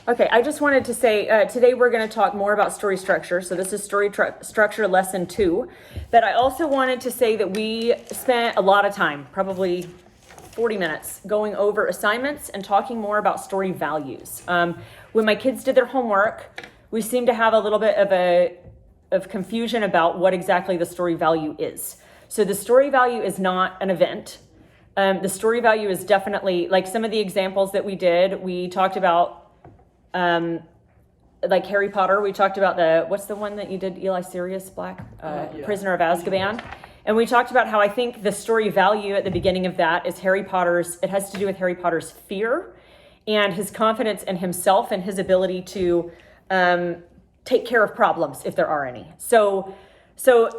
Okay, I just wanted to say today we're going to talk more about story structure. So this is structure lesson 2. But I also wanted to say that we spent a lot of time, probably 40 minutes, going over assignments and talking more about story values. When my kids did their homework, we seemed to have a little bit of confusion about what exactly the story value is. So the story value is not an event. The story value is definitely, like some of the examples that we did, we talked about like Harry Potter, we talked about what's the one that you did, Eli Sirius Black, Prisoner of Azkaban. And we talked about how I think the story value at the beginning of that is it has to do with Harry Potter's fear and his confidence in himself and his ability to take care of problems if there are any. So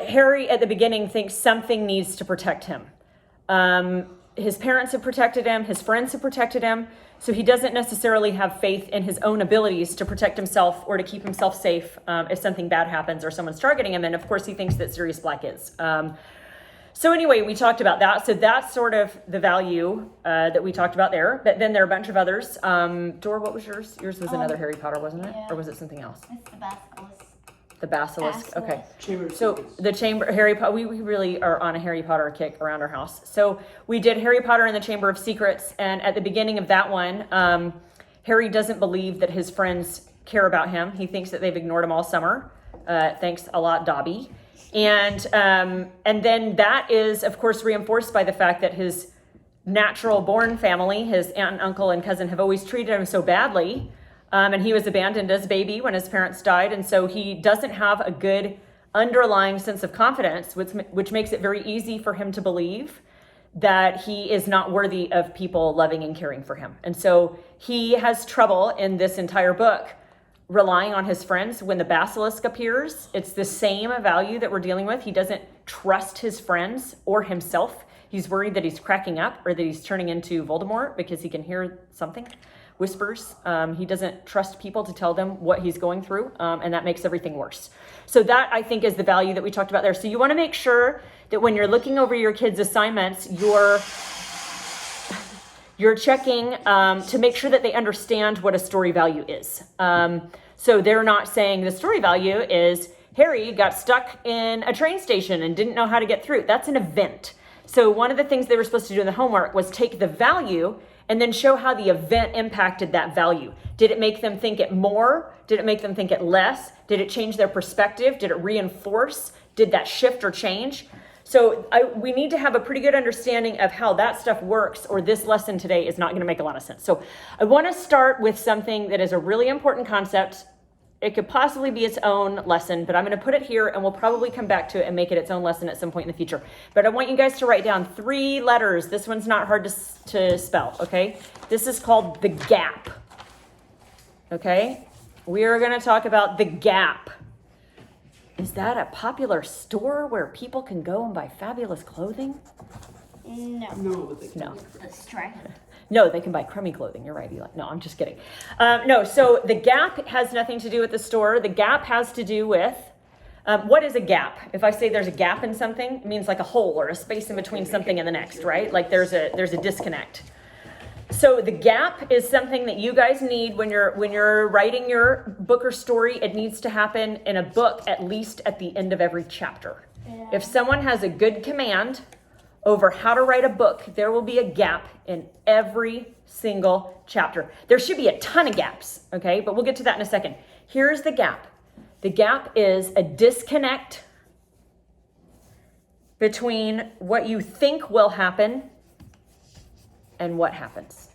Harry at the beginning thinks something needs to protect him. His parents have protected him, his friends have protected him, so he doesn't necessarily have faith in his own abilities to protect himself or to keep himself safe if something bad happens or someone's targeting him, and of course he thinks that Sirius Black is. So anyway, we talked about that. So that's sort of the value that we talked about there, but then there are a bunch of others. Dora, what was yours? Yours was another Harry Potter, wasn't it? Yeah. Or was it something else? It's the basilisk. The basilisk. Okay. Chamber of So Secrets. the chamber, Harry Potter, we really are on a Harry Potter kick around our house. So we did Harry Potter and the Chamber of Secrets. And at the beginning of that one, Harry doesn't believe that his friends care about him. He thinks that they've ignored him all summer. Thanks a lot, Dobby. And then that is, of course, reinforced by the fact that his natural born family, his aunt and uncle and cousin, have always treated him so badly. And he was abandoned as a baby when his parents died. And so he doesn't have a good underlying sense of confidence, which makes it very easy for him to believe that he is not worthy of people loving and caring for him. And so he has trouble in this entire book relying on his friends. When the basilisk appears, it's the same value that we're dealing with. He doesn't trust his friends or himself. He's worried that he's cracking up or that he's turning into Voldemort because he can hear something. Whispers. He doesn't trust people to tell them what he's going through, and that makes everything worse. So that, I think, is the value that we talked about there. So you want to make sure that when you're looking over your kids' assignments, you're checking to make sure that they understand what a story value is. So they're not saying the story value is Harry got stuck in a train station and didn't know how to get through. That's an event. So one of the things they were supposed to do in the homework was take the value and then show how the event impacted that value. Did it make them think it more? Did it make them think it less? Did it change their perspective? Did it reinforce? Did that shift or change? So we need to have a pretty good understanding of how that stuff works, or this lesson today is not going to make a lot of sense. So I want to start with something that is a really important concept. It could possibly be its own lesson, but I'm going to put it here and we'll probably come back to it and make it its own lesson at some point in the future. But I want you guys to write down 3 letters. This one's not hard to spell, okay? This is called the gap, okay? We are going to talk about the Gap. Is that a popular store where people can go and buy fabulous clothing? No. No, but they No. The stripe. No, they can buy crummy clothing. You're right, Eli. No, I'm just kidding. No, so the Gap has nothing to do with the store. The Gap has to do with, what is a gap? If I say there's a gap in something, it means like a hole or a space in between something and the next, right? Like there's a disconnect. So the gap is something that you guys need when you're writing your book or story. It needs to happen in a book at least at the end of every chapter. Yeah. If someone has a good command over how to write a book, there will be a gap in every single chapter. There should be a ton of gaps, okay? But we'll get to that in a second. Here's the gap. The gap is a disconnect between what you think will happen and what happens.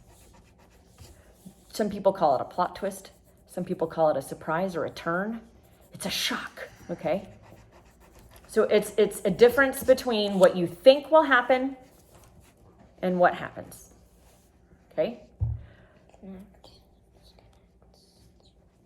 Some people call it a plot twist. Some people call it a surprise or a turn. It's a shock, okay? So it's a difference between what you think will happen and what happens. Okay?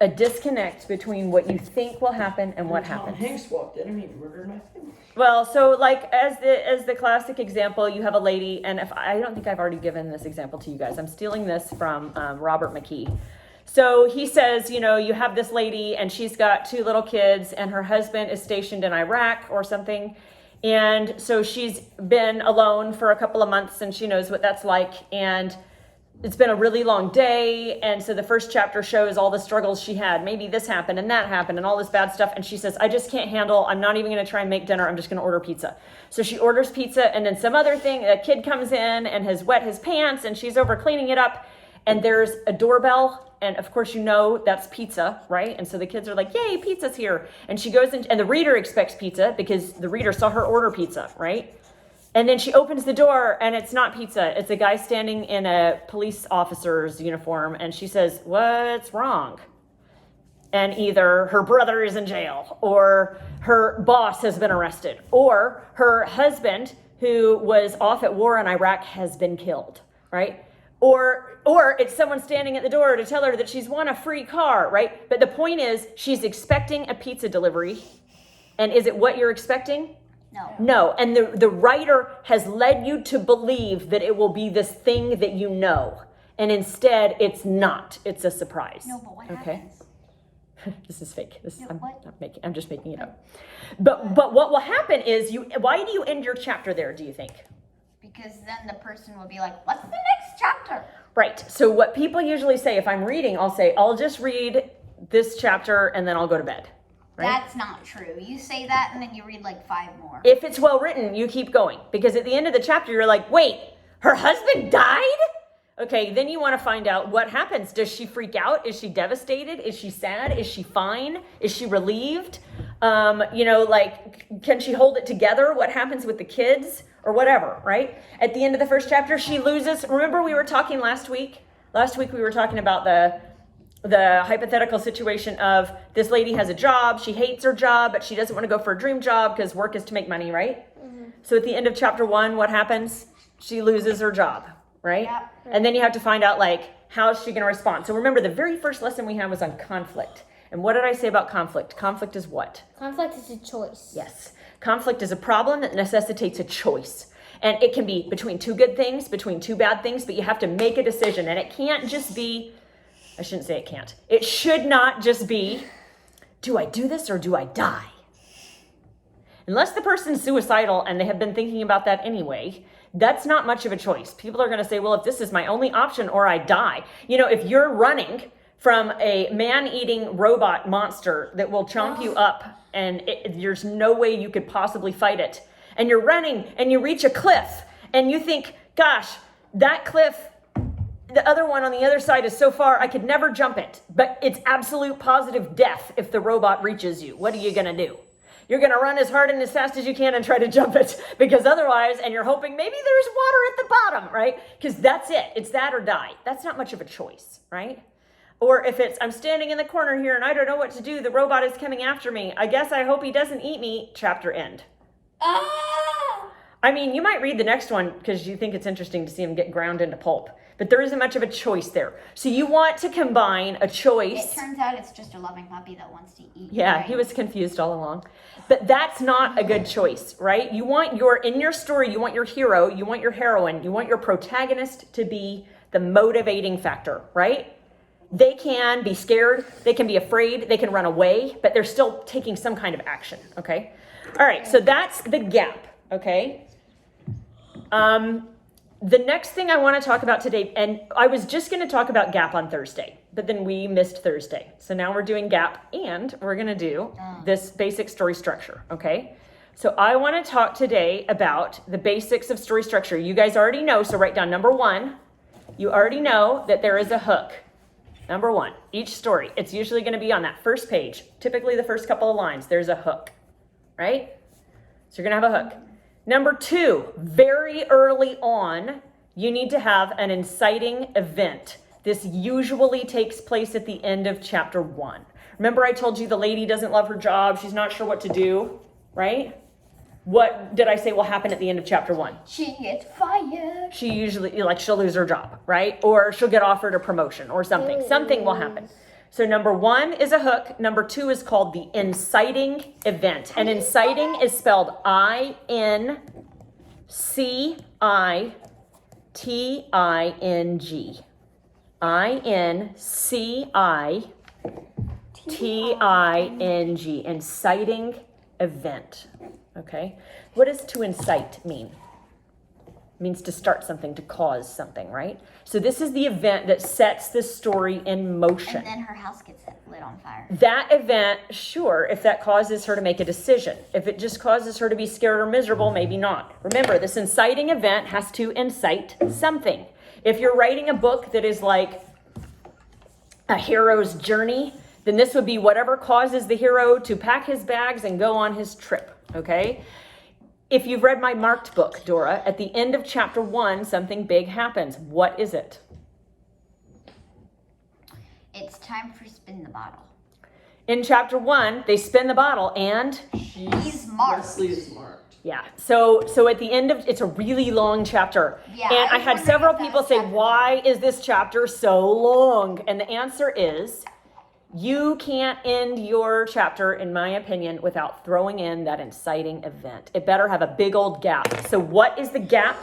A disconnect between what you think will happen and what Tom happens. Hanks walked in. I mean, murdered my family. Well, so like as the classic example, you have a lady, and if I don't think I've already given this example to you guys. I'm stealing this from Robert McKee. So he says, you know, you have this lady and she's got 2 little kids and her husband is stationed in Iraq or something. And so she's been alone for a couple of months and she knows what that's like. And it's been a really long day. And so the first chapter shows all the struggles she had. Maybe this happened and that happened and all this bad stuff. And she says, I just can't handle, I'm not even going to try and make dinner. I'm just going to order pizza. So she orders pizza, and then some other thing, a kid comes in and has wet his pants, and she's over cleaning it up. And there's a doorbell. And of course, that's pizza, right? And so the kids are like, yay, pizza's here. And she goes in, and the reader expects pizza because the reader saw her order pizza, right? And then she opens the door, and it's not pizza. It's a guy standing in a police officer's uniform. And she says, what's wrong? And either her brother is in jail, or her boss has been arrested, or her husband, who was off at war in Iraq, has been killed, right? Or it's someone standing at the door to tell her that she's won a free car, right? But the point is, she's expecting a pizza delivery. And is it what you're expecting? No. No. And the writer has led you to believe that it will be this thing that you know. And instead, it's not. It's a surprise. No, but what Okay. happens? This is fake. No, what? I'm just making it up. But what will happen is why do you end your chapter there, do you think? Because then the person will be like, what's the next chapter? Right. So what people usually say, if I'm reading, I'll say, I'll just read this chapter and then I'll go to bed. Right? That's not true. You say that and then you read like 5 more. If it's well written, you keep going. Because at the end of the chapter, you're like, wait, her husband died? Okay, then you want to find out what happens. Does she freak out? Is she devastated? Is she sad? Is she fine? Is she relieved? Can she hold it together? What happens with the kids? Or whatever, right? At the end of the first chapter, she loses. Remember we were talking last week? Last week we were talking about the hypothetical situation of this lady has a job. She hates her job, but she doesn't want to go for a dream job because work is to make money, right? Mm-hmm. So at the end of chapter 1, what happens? She loses her job, right? Yep. And then you have to find out, how is she going to respond? So remember, the very first lesson we had was on conflict. And what did I say about conflict? Conflict is what? Conflict is a choice. Yes. Conflict is a problem that necessitates a choice. And it can be between 2 good things, between 2 bad things, but you have to make a decision. And it can't just be, I shouldn't say it can't. It should not just be, do I do this or do I die? Unless the person's suicidal and they have been thinking about that anyway, that's not much of a choice. People are going to say, well, if this is my only option or I die. If you're running from a man-eating robot monster that will chomp you up and there's no way you could possibly fight it, and you're running and you reach a cliff and you think, gosh, that cliff, the other one on the other side is so far I could never jump it, but it's absolute positive death if the robot reaches you. What are you going to do? You're going to run as hard and as fast as you can and try to jump it, because otherwise, and you're hoping maybe there's water at the bottom, right? Because that's it. It's that or die. That's not much of a choice, right? Or if it's, I'm standing in the corner here and I don't know what to do. The robot is coming after me. I guess I hope he doesn't eat me. Chapter end. I mean, you might read the next one because you think it's interesting to see him get ground into pulp. But there isn't much of a choice there. So you want to combine a choice. It turns out it's just a loving puppy that wants to eat. Yeah, right? he was confused all along. But that's not a good choice, right? You want in your story, you want your hero, you want your heroine, you want your protagonist to be the motivating factor, right? They can be scared, they can be afraid, they can run away, but they're still taking some kind of action, okay? All right, so that's the gap, okay? The next thing I want to talk about today, and I was just going to talk about gap on Thursday, but then we missed Thursday. So now we're doing gap, and we're going to do this basic story structure, okay? So I want to talk today about the basics of story structure. You guys already know, so write down number 1. You already know that there is a hook. Number 1, each story, it's usually going to be on that first page. Typically the first couple of lines, there's a hook, right? So you're going to have a hook. Number 2, very early on, you need to have an inciting event. This usually takes place at the end of chapter 1. Remember I told you the lady doesn't love her job. She's not sure what to do, right? What did I say will happen at the end of chapter 1? She gets fired. She usually, she'll lose her job, right? Or she'll get offered a promotion or something. Something will happen. So number 1 is a hook. Number 2 is called the inciting event. And inciting is spelled I-N-C-I-T-I-N-G. I-N-C-I-T-I-N-G. Inciting event. Okay. What does to incite mean? means to start something, to cause something, right? So this is the event that sets the story in motion. And then her house gets lit on fire. That event, sure, if that causes her to make a decision. If it just causes her to be scared or miserable, maybe not. Remember, this inciting event has to incite something. If you're writing a book that is like a hero's journey, then this would be whatever causes the hero to pack his bags and go on his trip, okay? If you've read my marked book, Dora, at the end of chapter 1, something big happens. What is it? It's time for spin the bottle. In chapter 1, they spin the bottle and He's marked. Wesley is marked. yeah. So at the end of it's a really long chapter. Yeah, and I I was had wondering several if that people was say, chapter "Why is this chapter so long?" And the answer is you can't end your chapter, in my opinion, without throwing in that inciting event. It better have a big old gap. So what is the gap?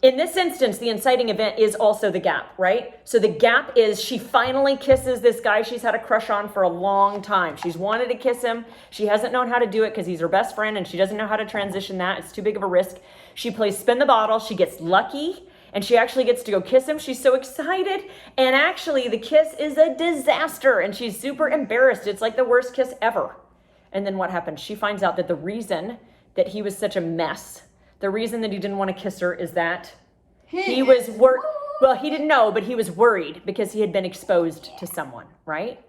In this instance, the inciting event is also the gap, right? So the gap is she finally kisses this guy she's had a crush on for a long time. She's wanted to kiss him. She hasn't known how to do it because he's her best friend and she doesn't know how to transition that. It's too big of a risk. She plays spin the bottle. She gets lucky and she actually gets to go kiss him. She's so excited. And actually the kiss is a disaster and she's super embarrassed. It's like the worst kiss ever. And then what happens? She finds out that the reason that he was such a mess, the reason that he didn't want to kiss her is that he was well, he didn't know, but he was worried because he had been exposed to someone, right?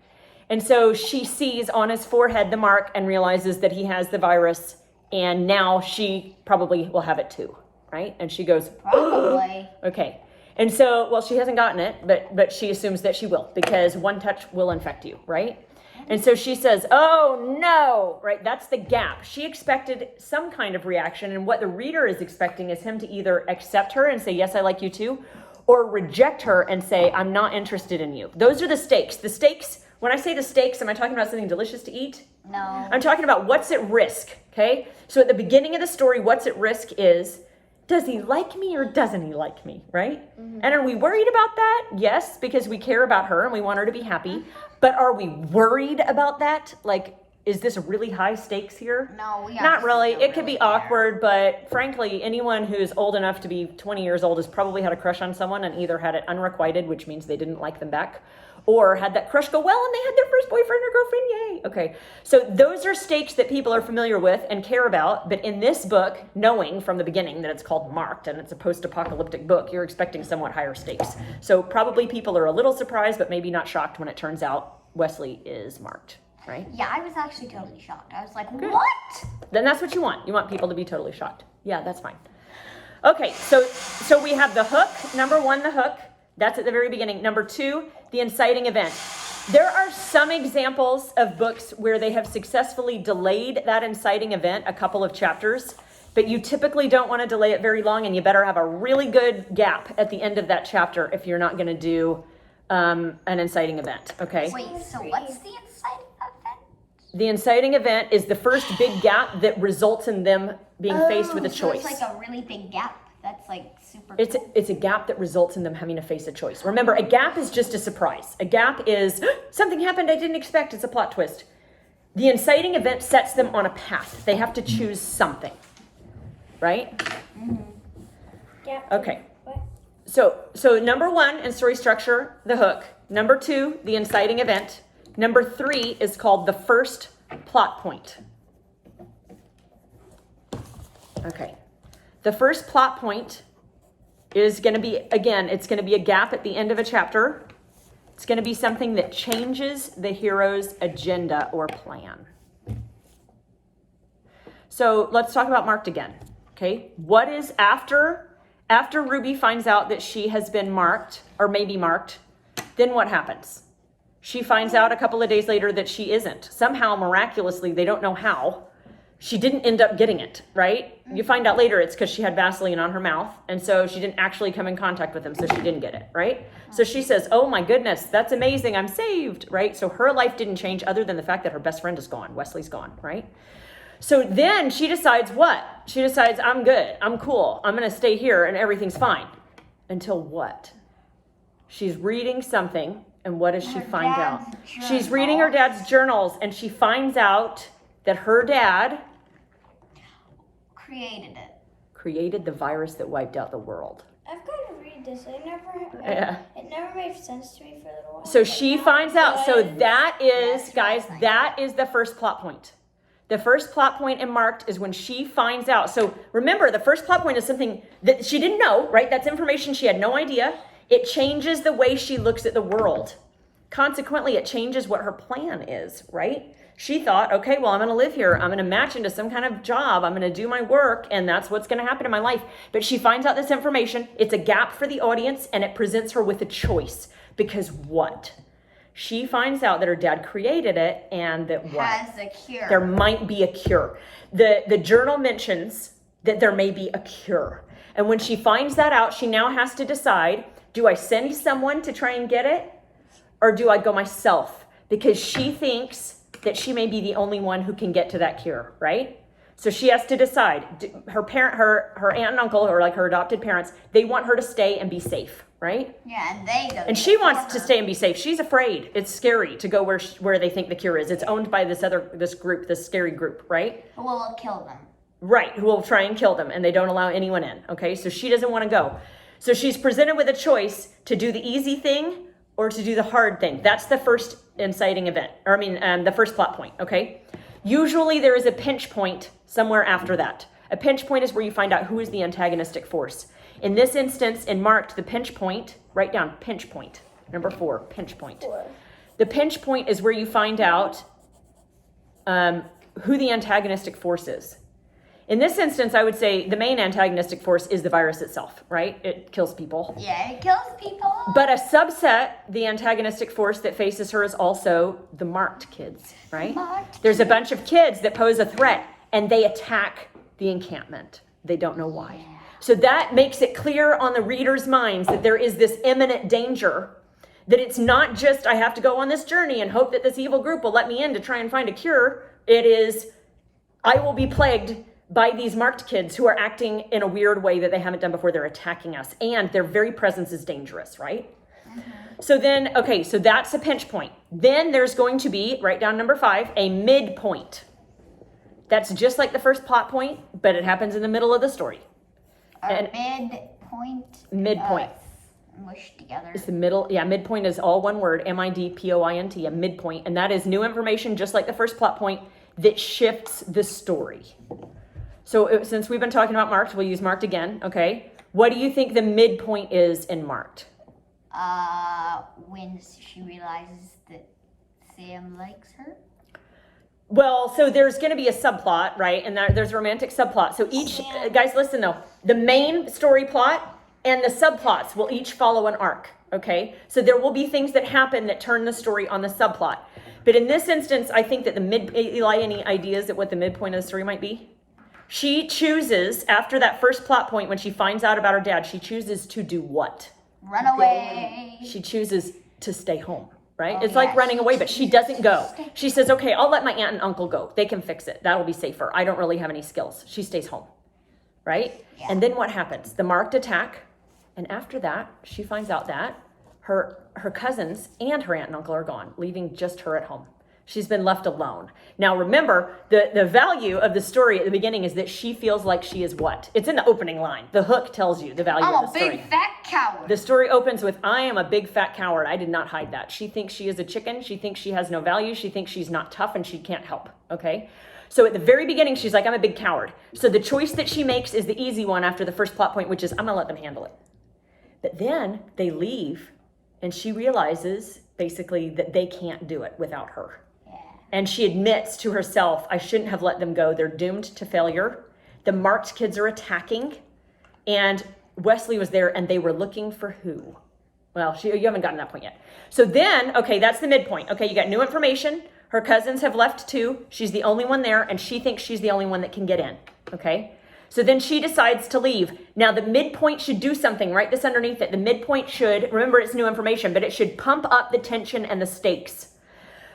And so she sees on his forehead the mark and realizes that he has the virus and now she probably will have it too, right? And she goes, Probably. okay. And so, well, she hasn't gotten it, but she assumes that she will because one touch will infect you, right? And so she says, oh no, right? That's the gap. She expected some kind of reaction. And what the reader is expecting is him to either accept her and say, yes, I like you too, or reject her and say, I'm not interested in you. Those are the stakes. The stakes, when I say the stakes, am I talking about something delicious to eat? No. I'm talking about what's at risk, okay? So at the beginning of the story, what's at risk is, does he like me or doesn't he like me, right? Mm-hmm. And are we worried about that? Yes, because we care about her and we want her to be happy. But are we worried about that? Like, is this really high stakes here? No, we Not really. don't It could be really care. awkward, but frankly, anyone who's old enough to be 20 years old has probably had a crush on someone and either had it unrequited, which means they didn't like them back, or had that crush go well and they had their first boyfriend or girlfriend. Yay. Okay. So those are stakes that people are familiar with and care about. But in this book, knowing from the beginning that it's called Marked and it's a post-apocalyptic book, you're expecting somewhat higher stakes. So probably people are a little surprised, but maybe not shocked when it turns out Wesley is marked, right? Yeah, I was actually totally shocked. I was like, Good. what? Then that's what you want. You want people to be totally shocked. Yeah, that's fine. Okay, so we have the hook. Number 1, the hook. That's at the very beginning. Number 2, the inciting event. There are some examples of books where they have successfully delayed that inciting event a couple of chapters, but you typically don't want to delay it very long, and you better have a really good gap at the end of that chapter if you're not going to do an inciting event, okay? Wait, so what's the inciting event? The inciting event is the first big gap that results in them being faced with a so choice. It's like a really big gap. That's like super It's cool. a gap that results in them having to face a choice. Remember, a gap is just a surprise. A gap is something happened I didn't expect. It's a plot twist. The inciting event sets them on a path. They have to choose something, right? Okay. So number 1 in story structure, the hook. Number 2, the inciting event. Number 3 is called the first plot point. Okay. The first plot point is going to be, again, it's going to be a gap at the end of a chapter. It's going to be something that changes the hero's agenda or plan. So let's talk about marked again. Okay. What is after Ruby finds out that she has been marked or maybe marked, then what happens? She finds out a couple of days later that she isn't. Somehow, miraculously, they don't know how, she didn't end up getting it, right? You find out later it's because she had Vaseline on her mouth, and so she didn't actually come in contact with him, so she didn't get it, right? So she says, oh my goodness, that's amazing, I'm saved, right? So her life didn't change other than the fact that her best friend is gone, Wesley's gone, right? So then she decides what? She decides, I'm good, I'm cool, I'm gonna stay here and everything's fine. Until what? She's reading something, and what does she find out? She's reading her dad's journals, and she finds out that her dad created the virus that wiped out the world. I've got to read this. Yeah. It never made sense to me for a little while. So she finds out. So that is, That's guys, right. that is the first plot point. The first plot point in Marked is when she finds out. So remember, the first plot point is something that she didn't know, right? That's information she had no idea. It changes the way she looks at the world. Consequently, it changes what her plan is, right? She thought, okay, well, I'm going to live here. I'm going to match into some kind of job. I'm going to do my work, and that's what's going to happen in my life. But she finds out this information. It's a gap for the audience, and it presents her with a choice. Because what? She finds out that her dad created it, and that what? Has a cure. There might be a cure. The journal mentions that there may be a cure. And when she finds that out, she now has to decide, do I send someone to try and get it? Or do I go myself? Because she thinks that she may be the only one who can get to that cure, right? So she has to decide. Her aunt and uncle, or like her adopted parents, they want her to stay and be safe, right? Yeah, and they go. And she wants to stay and be safe. She's afraid. It's scary to go where they think the cure is. It's owned by this group, this scary group, right? Who will kill them? Right, who will try and kill them, and they don't allow anyone in, okay? So she doesn't want to go. So she's presented with a choice to do the easy thing or to do the hard thing. That's the first inciting event, the first plot point, okay? Usually there is a pinch point somewhere after that. A pinch point is where you find out who is the antagonistic force. In this instance, in Marked, the pinch point, write down pinch point, number 4, pinch point. The pinch point is where you find out who the antagonistic force is. In this instance, I would say the main antagonistic force is the virus itself, right? It kills people. Yeah, it kills people. But a subset, the antagonistic force that faces her is also the Marked kids, right? Marked There's a bunch of kids that pose a threat and they attack the encampment. They don't know why. So that makes it clear on the reader's minds that there is this imminent danger, that it's not just I have to go on this journey and hope that this evil group will let me in to try and find a cure. It is I will be plagued by these Marked kids who are acting in a weird way that they haven't done before. They're attacking us, and their very presence is dangerous, right? So then, okay, so that's a pinch point. Then there's going to be, write down number 5, a midpoint. That's just like the first plot point, but it happens in the middle of the story. Midpoint. Mushed together. It's the middle, midpoint is all one word, midpoint, a midpoint, and that is new information, just like the first plot point, that shifts the story. So since we've been talking about Marked, we'll use Marked again, okay? What do you think the midpoint is in Marked? When she realizes that Sam likes her. Well, so there's going to be a subplot, right? And there's a romantic subplot. So each, guys, listen though, the main story plot and the subplots will each follow an arc, okay? So there will be things that happen that turn the story on the subplot. But in this instance, I think that Eli, any ideas at what the midpoint of the story might be? She chooses, after that first plot point, when she finds out about her dad, she chooses to do what? Run away. She chooses to stay home, right? Oh, it's like yeah, running away, but she doesn't go. stay. She says, okay, I'll let my aunt and uncle go. They can fix it. That'll be safer. I don't really have any skills. She stays home, right? Yeah. And then what happens? The Marked attack. And after that, she finds out that her cousins and her aunt and uncle are gone, leaving just her at home. She's been left alone. Now, remember, the value of the story at the beginning is that she feels like she is what? It's in the opening line. The hook tells you the value I'm of the a story. big fat coward. The story opens with, I am a big fat coward. I did not hide that. She thinks she is a chicken. She thinks she has no value. She thinks she's not tough and she can't help, okay? So at the very beginning, she's like, I'm a big coward. So the choice that she makes is the easy one after the first plot point, which is, I'm gonna let them handle it. But then they leave and she realizes basically that they can't do it without her. And she admits to herself, I shouldn't have let them go. They're doomed to failure. The Marked kids are attacking. And Wesley was there and they were looking for who? Well, you haven't gotten to that point yet. So then, okay, that's the midpoint. Okay, you got new information. Her cousins have left too. She's the only one there and she thinks she's the only one that can get in. Okay? So then she decides to leave. Now the midpoint should do something. Write this underneath it. The midpoint should, remember it's new information, but it should pump up the tension and the stakes.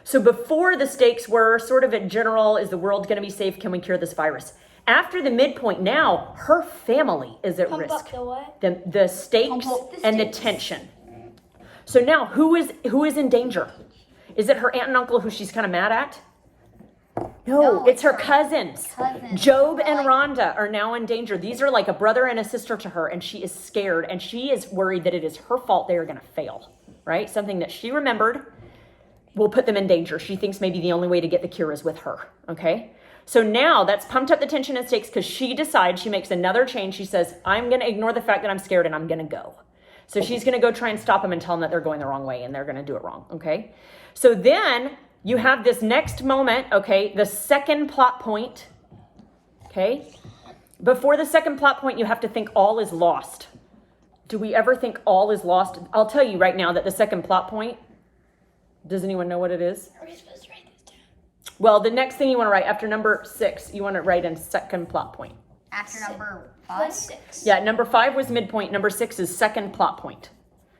So before the stakes were sort of in general, is the world going to be safe? Can we cure this virus? After the midpoint, now her family is at Pump risk. up the what? The stakes Pump up the and the stakes. tension. So now who is in danger? Is it her aunt and uncle who she's kind of mad at? No, it's her cousins. Cousins. Job They're and like- Rhonda are now in danger. These are like a brother and a sister to her, and she is scared, and she is worried that it is her fault they are going to fail, right? Something that she remembered will put them in danger. She thinks maybe the only way to get the cure is with her, okay? So now that's pumped up the tension and stakes because she decides, she makes another change. She says, I'm going to ignore the fact that I'm scared and I'm going to go. So she's going to go try and stop them and tell them that they're going the wrong way and they're going to do it wrong, okay? So then you have this next moment, okay, the second plot point, okay? Before the second plot point, you have to think all is lost. Do we ever think all is lost? I'll tell you right now that the second plot point, does anyone know what it is? Are we supposed to write this down? Well, the next thing you want to write after number 6, you want to write in second plot point. After number Plus 5. 6. Yeah, number 5 was midpoint. Number 6 is second plot point.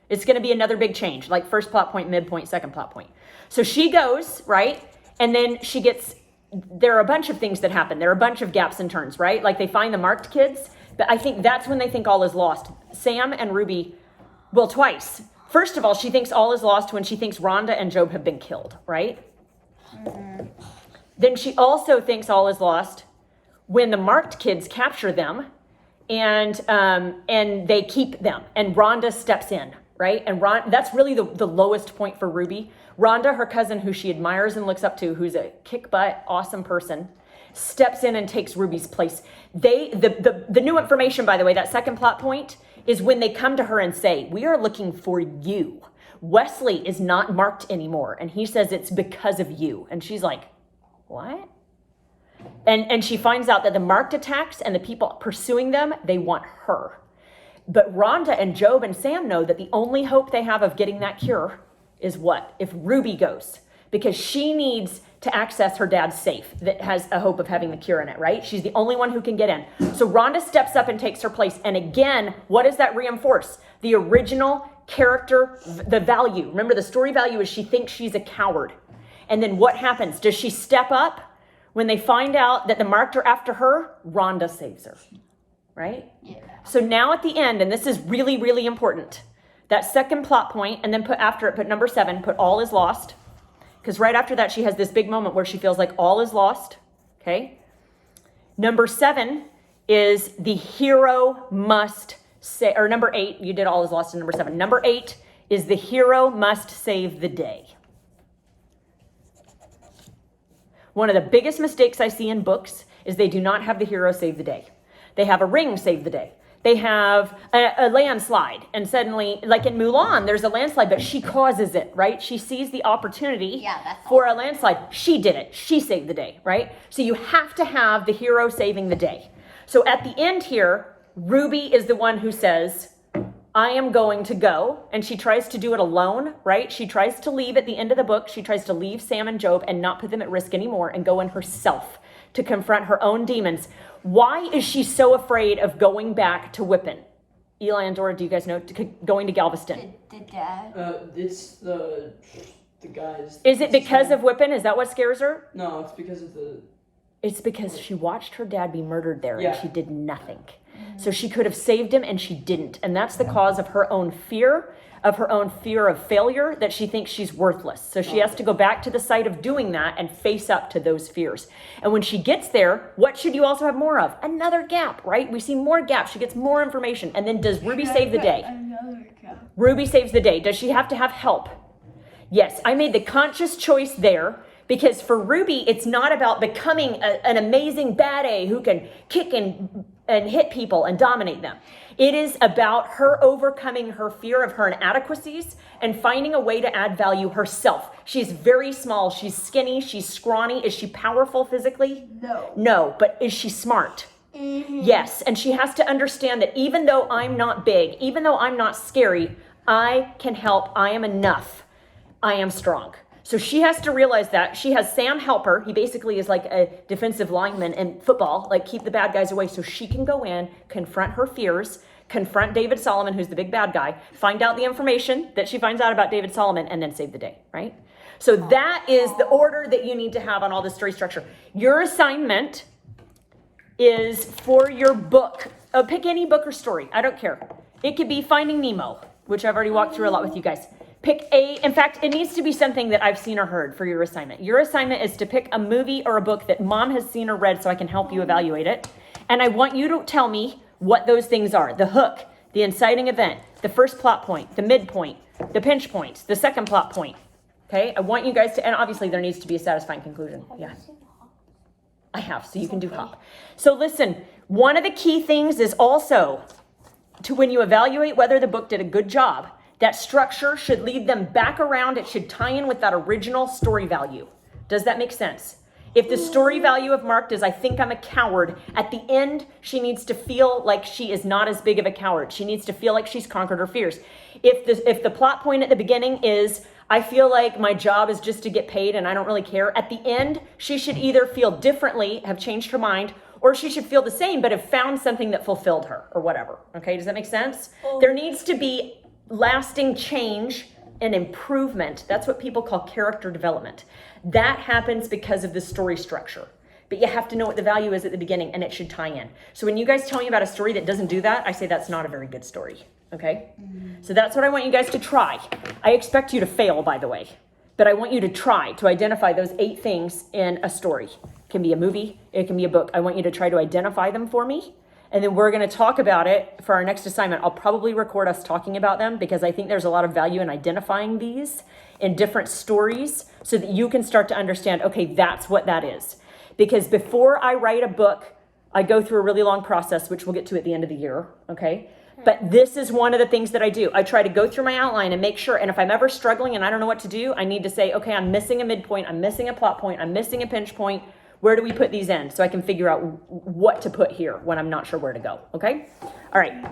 It's going to be another big change, like first plot point, midpoint, second plot point. So she goes, right? And then she gets, there are a bunch of things that happen. There are a bunch of gaps and turns, right? Like they find the marked kids, but I think that's when they think all is lost. Sam and Ruby, well, twice. First of all, she thinks all is lost when she thinks Rhonda and Job have been killed, right? Then she also thinks all is lost when the marked kids capture them and they keep them and Rhonda steps in, right? And that's really the lowest point for Ruby. Rhonda, her cousin, who she admires and looks up to, who's a kick butt, awesome person, steps in and takes Ruby's place. The new information, by the way, that second plot point is when they come to her and say, we are looking for you. Wesley is not marked anymore. And he says it's because of you. And she's like, what? And she finds out that the marked attacks and the people pursuing them, they want her. But Rhonda and Job and Sam know that the only hope they have of getting that cure is what? If Ruby goes. Because she needs to access her dad's safe that has a hope of having the cure in it, right? She's the only one who can get in. So Rhonda steps up and takes her place. And again, what does that reinforce? The original character, the value. Remember, the story value is she thinks she's a coward. And then what happens? Does she step up? When they find out that the marked are after her, Rhonda saves her, right? Yeah. So now at the end, and this is really, really important, that second plot point, and then put after it, put number 7, put all is lost. Because right after that, she has this big moment where she feels like all is lost, okay? Number 7 is the hero must say, or number 8, you did all is lost in number 7. Number 8 is the hero must save the day. One of the biggest mistakes I see in books is they do not have the hero save the day. They have a ring save the day. They have a landslide. And suddenly, like in Mulan, there's a landslide, but she causes it, right? She sees the opportunity for a landslide. She did it. She saved the day, right? So you have to have the hero saving the day. So at the end here, Ruby is the one who says, I am going to go. And she tries to do it alone, right? She tries to leave at the end of the book. She tries to leave Sam and Job and not put them at risk anymore and go in herself to confront her own demons. Why is she so afraid of going back to Whippen? Eli and Dora, do you guys know, going to Galveston? The dad. It's the guys. Is it because of Whippen? Is that what scares her? No, it's because of the. It's because she watched her dad be murdered there Yeah. and she did nothing. So she could have saved him and she didn't. And that's the cause of her own fear of failure, that she thinks she's worthless. So she has to go back to the site of doing that and face up to those fears. And when she gets there, what should you also have more of? Another gap, right? We see more gaps. She gets more information. And then does Ruby save the day? Another cow. Ruby saves the day. Does she have to have help? Yes, I made the conscious choice there because for Ruby, it's not about becoming an amazing bad A who can kick and hit people and dominate them. It is about her overcoming her fear of her inadequacies and finding a way to add value herself. She's very small. She's skinny. She's scrawny. Is she powerful physically? No. No, but is she smart? Mm-hmm. Yes, and she has to understand that even though I'm not big, even though I'm not scary, I can help. I am enough. I am strong. So she has to realize that. She has Sam help her. He basically is like a defensive lineman in football, like keep the bad guys away so she can go in, confront her fears, confront David Solomon, who's the big bad guy, find out the information that she finds out about David Solomon, and then save the day, right? So that is the order that you need to have on all the story structure. Your assignment is for your book. Pick any book or story. I don't care. It could be Finding Nemo, which I've already walked through a lot with you guys. Pick in fact, it needs to be something that I've seen or heard for your assignment. Your assignment is to pick a movie or a book that mom has seen or read so I can help you evaluate it. And I want you to tell me what those things are. The hook, the inciting event, the first plot point, the midpoint, the pinch points, the second plot point. Okay? I want you guys to, and obviously there needs to be a satisfying conclusion. Yeah. I have, so you can do Hop. So listen, one of the key things is also to when you evaluate whether the book did a good job, that structure should lead them back around. It should tie in with that original story value. Does that make sense? If the story value of Marked is, I think I'm a coward, at the end, she needs to feel like she is not as big of a coward. She needs to feel like she's conquered her fears. If the plot point at the beginning is, I feel like my job is just to get paid and I don't really care, at the end, she should either feel differently, have changed her mind, or she should feel the same, but have found something that fulfilled her or whatever. Okay, does that make sense? There needs to be lasting change and improvement. That's what people call character development. That happens because of the story structure. But you have to know what the value is at the beginning and it should tie in. So when you guys tell me about a story that doesn't do that, I say that's not a very good story. Okay? So that's what I want you guys to try. I expect you to fail, by the way. But I want you to try to identify those 8 things in a story. It can be a movie, it can be a book. I want you to try to identify them for me. And then we're going to talk about it for our next assignment. I'll probably record us talking about them because I think there's a lot of value in identifying these in different stories so that you can start to understand, okay, that's what that is. Because before I write a book, I go through a really long process, which we'll get to at the end of the year, okay? But this is one of the things that I do. I try to go through my outline and make sure, and if I'm ever struggling and I don't know what to do, I need to say, okay, I'm missing a midpoint, I'm missing a plot point, I'm missing a pinch point. Where do we put these in? So I can figure out what to put here when I'm not sure where to go, okay? All right.